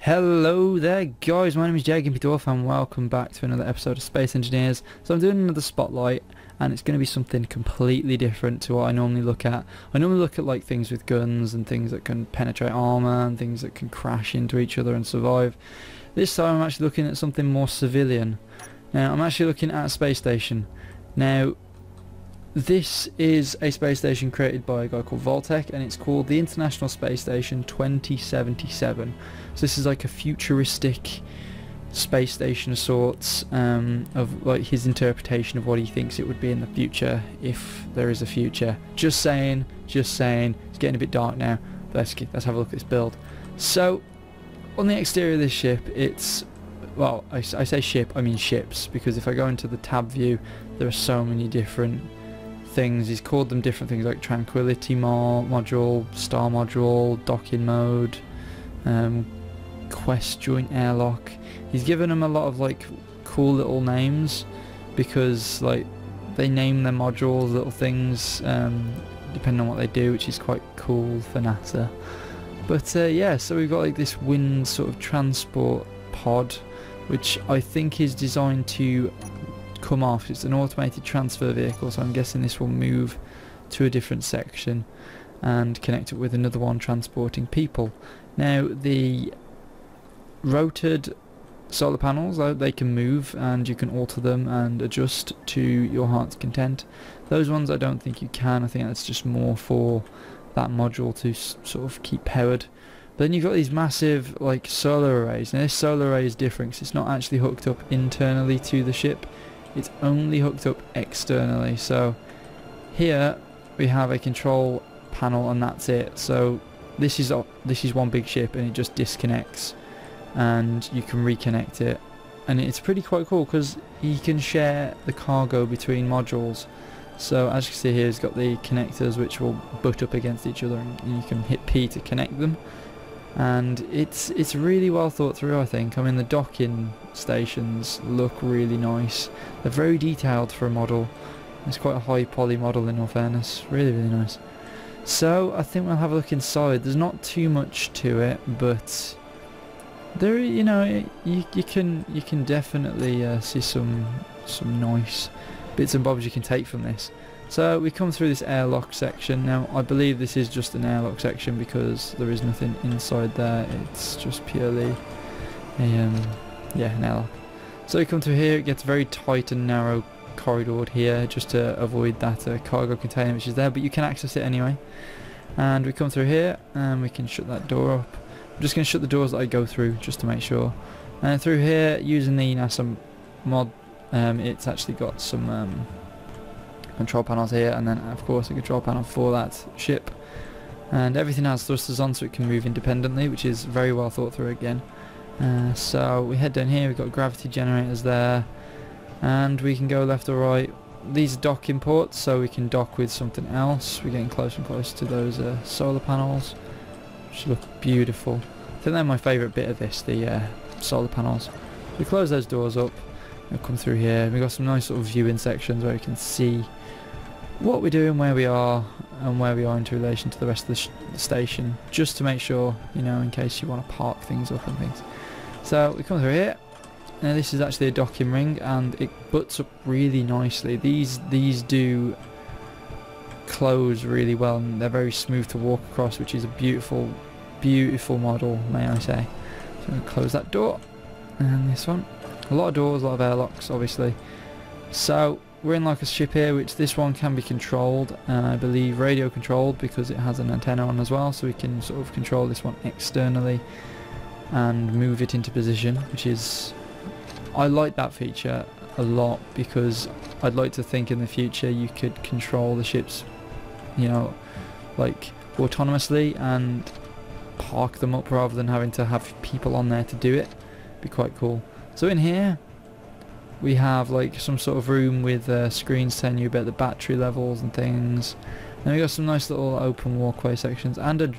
Hello there guys, my name is Jaggimpydorf and welcome back to another episode of Space Engineers. So I'm doing another spotlight and it's going to be something completely different to what I normally look at. I normally look at like things with guns and things that can penetrate armour and things that can crash into each other and survive. This time I'm actually looking at something more civilian. Now I'm actually looking at a space station. Now this is a space station created by a guy called Voltek and it's called the International Space Station 2077. So this is like a futuristic space station of sorts, of like his interpretation of what he thinks it would be in the future, if there is a future. Just saying, it's getting a bit dark now. Let's have a look at this build. So on the exterior of this ship, it's, well, I say ship, I mean ships, because if I go into the tab view there are so many different things. He's called them different things like tranquility module, star module, docking mode, quest joint airlock. He's given them a lot of like cool little names because like they name their modules little things depending on what they do, which is quite cool for NASA. But yeah, so we've got like this wind sort of transport pod which I think is designed to come off. It's an automated transfer vehicle, so I'm guessing this will move to a different section and connect it with another one transporting people. Now the rotored solar panels, they can move and you can alter them and adjust to your heart's content. Those ones I don't think you can. I think that's just more for that module to sort of keep powered. But then you've got these massive like solar arrays. Now this solar array is different because it's not actually hooked up internally to the ship. It's only hooked up externally. So here we have a control panel and that's it. So this is one big ship and it just disconnects and you can reconnect it, and it's pretty quite cool because you can share the cargo between modules. So as you can see here, it's got the connectors which will butt up against each other and you can hit P to connect them. And it's really well thought through, I think. I mean, the docking stations look really nice. They're very detailed for a model. It's quite a high poly model in all fairness. Really nice. So I think we'll have a look inside. There's not too much to it, but there, you know, you can definitely see some nice bits and bobs you can take from this. So we come through this airlock section. Now I believe this is just an airlock section because there is nothing inside there. It's just purely a yeah, an airlock. So we come through here. It gets very tight and narrow corridored here just to avoid that cargo container which is there, but you can access it anyway. And we come through here and we can shut that door up. I'm just going to shut the doors that I go through just to make sure. And through here, using the NASA mod, it's actually got some control panels here, and then of course a control panel for that ship, and everything has thrusters on so it can move independently, which is very well thought through again. So we head down here, we've got gravity generators there, and we can go left or right. These are docking ports, so we can dock with something else. We're getting closer and closer to those solar panels, which look beautiful. I think they're my favourite bit of this, the solar panels. We close those doors up, we'll come through here, we've got some nice sort of viewing sections where you can see what we're doing, where we are, and where we are in relation to the rest of the station, just to make sure, you know, in case you want to park things up and things. So we come through here. Now this is actually a docking ring and it butts up really nicely. These do close really well and they're very smooth to walk across, which is a beautiful model, may I say. So I'm going to close that door, and this one. A lot of doors, a lot of airlocks obviously. So we're in like a ship here, which this one can be controlled, I believe radio controlled, because it has an antenna on as well, so we can sort of control this one externally and move it into position, which is, I like that feature a lot, because I'd like to think in the future you could control the ships, you know, like autonomously and park them up rather than having to have people on there to do it. Be quite cool. So in here we have like some sort of room with screens telling you about the battery levels and things. Then we got some nice little open walkway sections and a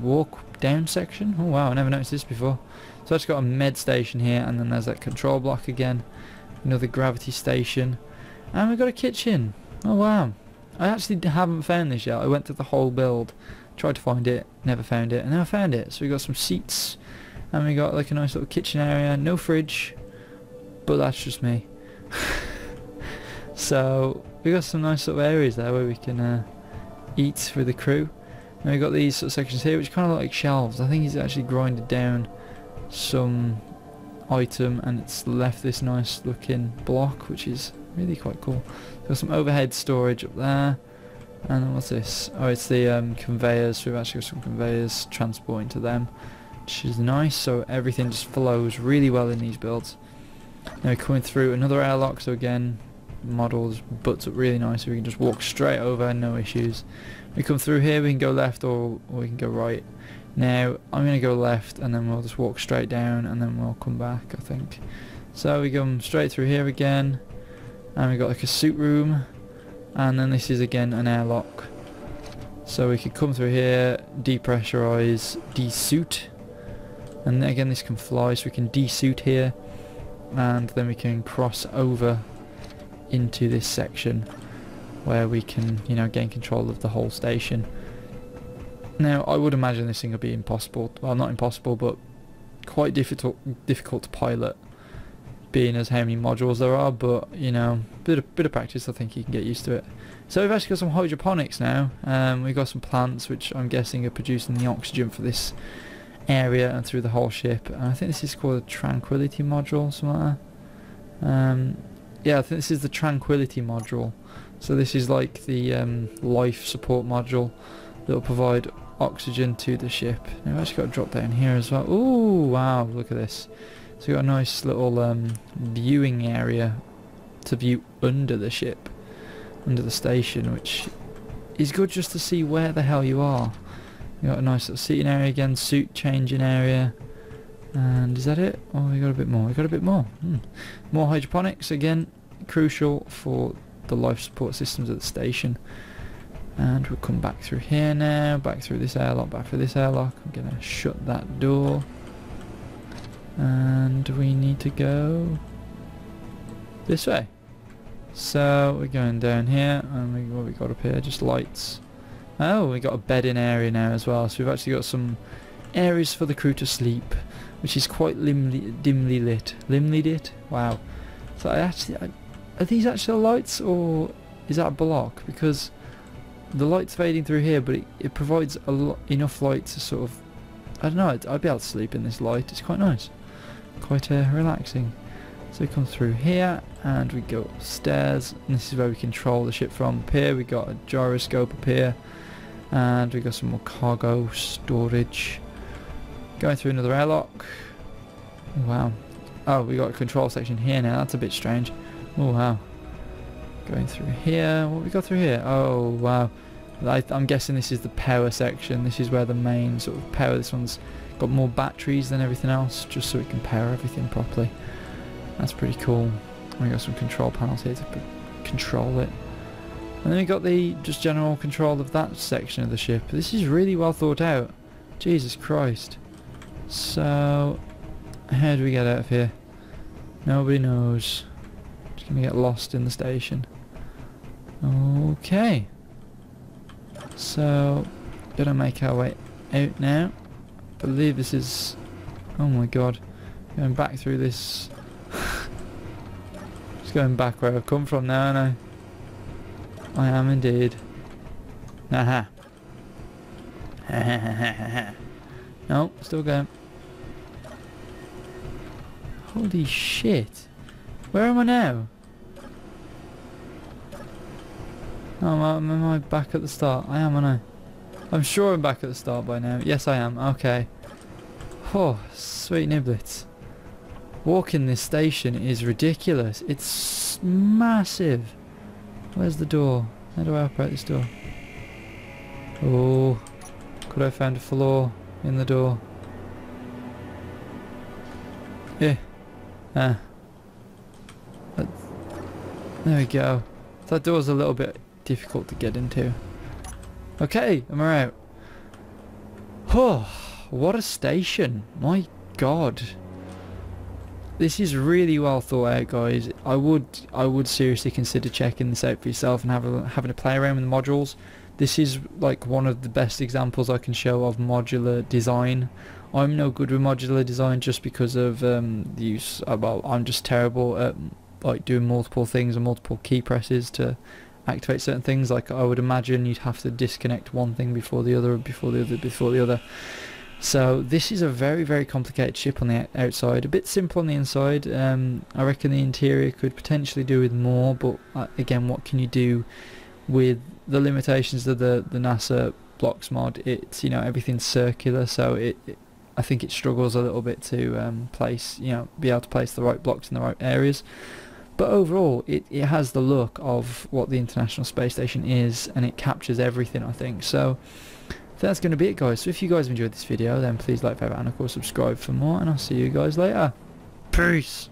walk down section. Oh wow, I never noticed this before. So it's got a med station here, and then there's that control block again, another gravity station, and we've got a kitchen. Oh wow, I actually haven't found this yet. I went through the whole build, tried to find it, never found it, and then I found it. So we got some seats And we got like a nice little kitchen area, no fridge, but that's just me. So we got some nice little areas there where we can eat for the crew. And we got these sort of sections here which kind of look like shelves. I think he's actually grinded down some item and it's left this nice looking block, which is really quite cool. Got some overhead storage up there. And then what's this? Oh, it's the conveyors. So we've actually got some conveyors transporting to them, which is nice. So everything just flows really well in these builds. Now we're coming through another airlock. So again, models butts up really nice. So we can just walk straight over, no issues. We come through here. We can go left or we can go right. Now I'm going to go left, and then we'll just walk straight down, and then we'll come back, I think. So we come straight through here again, and we got like a suit room. And then this is again an airlock, so we could come through here, depressurize, desuit, and then again this can fly, so we can desuit here, and then we can cross over into this section where we can, you know, gain control of the whole station. Now I would imagine this thing would be impossible, well not impossible, but quite difficult to pilot, being as how many modules there are, but you know, bit of practice, I think you can get used to it. So we've actually got some hydroponics now. We've got some plants which I'm guessing are producing the oxygen for this area and through the whole ship. And I think this is called a tranquility module, something like that. Yeah, I think this is the tranquility module. So this is like the life support module that will provide oxygen to the ship. Now we've actually got to drop down here as well. Ooh, wow, look at this. So we've got a nice little viewing area to view under the ship, under the station, which is good just to see where the hell you are. We've got a nice little seating area again, suit changing area, and is that it? Oh, we got a bit more. We got a bit more. More hydroponics again, crucial for the life support systems at the station. And we'll come back through here now, back through this airlock, back through this airlock. I'm gonna shut that door. And we need to go this way. So we're going down here, and what we got up here? Just lights. Oh, we got a bedding area now as well. So we've actually got some areas for the crew to sleep, which is quite dimly lit. Dimly lit? Wow. So are these actual lights, or is that a block? Because the light's fading through here, but it provides enough light to sort of, I don't know, I'd be able to sleep in this light. It's quite nice, quite relaxing. So we come through here and we go upstairs, and this is where we control the ship from. Up here we got a gyroscope up here, and we got some more cargo storage. Going through another airlock. Wow. Oh, we got a control section here now. That's a bit strange. Oh wow. Going through here. What we got through here? Oh wow. I'm guessing this is the power section. This is where the main sort of power. This one's got more batteries than everything else, just so it can power everything properly. That's pretty cool. We got some control panels here to control it. And then we got the just general control of that section of the ship. This is really well thought out. Jesus Christ. So, how do we get out of here? Nobody knows. Just gonna get lost in the station. Okay. So, gonna make our way out now. I believe this is, oh my god, going back through this. Just going back where I've come from now, and I am indeed. Aha. No, still going. Holy shit. Where am I now? Oh, am I back at the start? I am, aren't I? I'm sure I'm back at the start by now. Yes, I am. Okay. Oh, sweet niblets. Walking this station is ridiculous. It's massive. Where's the door? How do I operate this door? Oh, could I find a flaw in the door? Yeah. Ah. There we go. That door's a little bit difficult to get into. Okay, and we're out. Oh, what a station. My god. This is really well thought out, guys. I would seriously consider checking this out for yourself and having a play around with the modules. This is like one of the best examples I can show of modular design I'm no good with modular design just because of the use. Well, I'm just terrible at like doing multiple things and multiple key presses to activate certain things. Like I would imagine you'd have to disconnect one thing before the other, before the other, before the other. So this is a very, very complicated ship on the outside, a bit simple on the inside. I reckon the interior could potentially do with more, but again, what can you do with the limitations of the NASA blocks mod? It's, you know, everything's circular, so I think it struggles a little bit to place, you know, be able to place the right blocks in the right areas. But overall, it has the look of what the International Space Station is, and it captures everything, I think. So that's going to be it, guys. So if you guys have enjoyed this video, then please like, favorite, and of course subscribe for more, and I'll see you guys later. Peace!